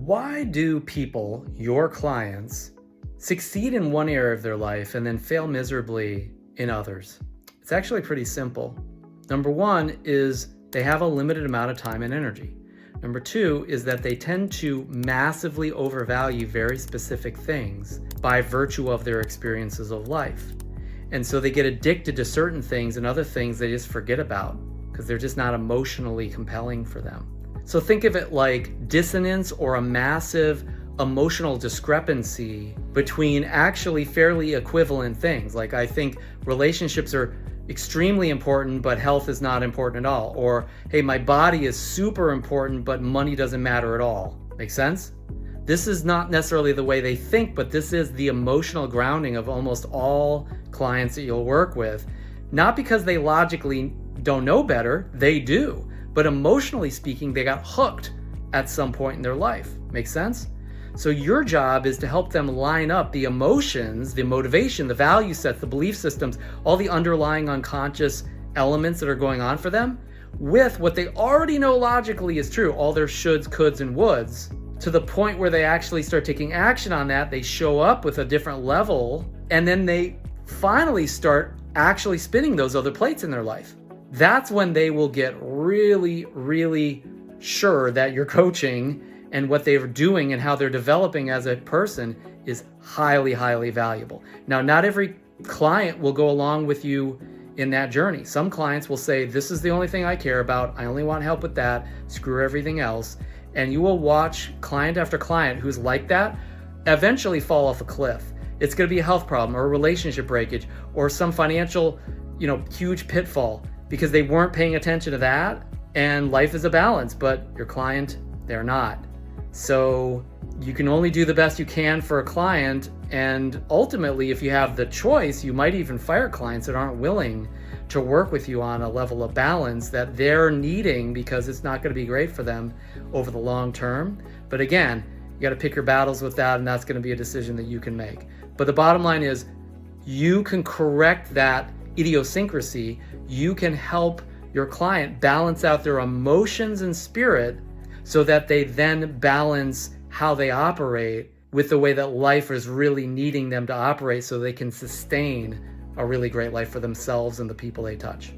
Why do people, your clients, succeed in one area of their life and then fail miserably in others? It's actually pretty simple. Number one is they have a limited amount of time and energy. Number two is that they tend to massively overvalue very specific things by virtue of their experiences of life. And so they get addicted to certain things and other things they just forget about because they're just not emotionally compelling for them. So think of it like dissonance or a massive emotional discrepancy between actually fairly equivalent things. Like I think relationships are extremely important, but health is not important at all. Or, hey, my body is super important, but money doesn't matter at all. Make sense? This is not necessarily the way they think, but this is the emotional grounding of almost all clients that you'll work with. Not because they logically don't know better, they do. But emotionally speaking, they got hooked at some point in their life. Make sense? So your job is to help them line up the emotions, the motivation, the value sets, the belief systems, all the underlying unconscious elements that are going on for them with what they already know logically is true, all their shoulds, coulds, and woulds, to the point where they actually start taking action on that. They show up with a different level, and then they finally start actually spinning those other plates in their life. That's when they will get really, really sure that your coaching and what they're doing and how they're developing as a person is highly, highly valuable. Now, not every client will go along with you in that journey. Some clients will say, this is the only thing I care about. I only want help with that. Screw everything else. And you will watch client after client who's like that eventually fall off a cliff. It's going to be a health problem or a relationship breakage or some financial, huge pitfall because they weren't paying attention to that. And life is a balance, but your client, they're not. So you can only do the best you can for a client. And ultimately, if you have the choice, you might even fire clients that aren't willing to work with you on a level of balance that they're needing because it's not going to be great for them over the long term. But again, you got to pick your battles with that, and that's going to be a decision that you can make. But the bottom line is you can correct that idiosyncrasy. You can help your client balance out their emotions and spirit so that they then balance how they operate with the way that life is really needing them to operate so they can sustain a really great life for themselves and the people they touch.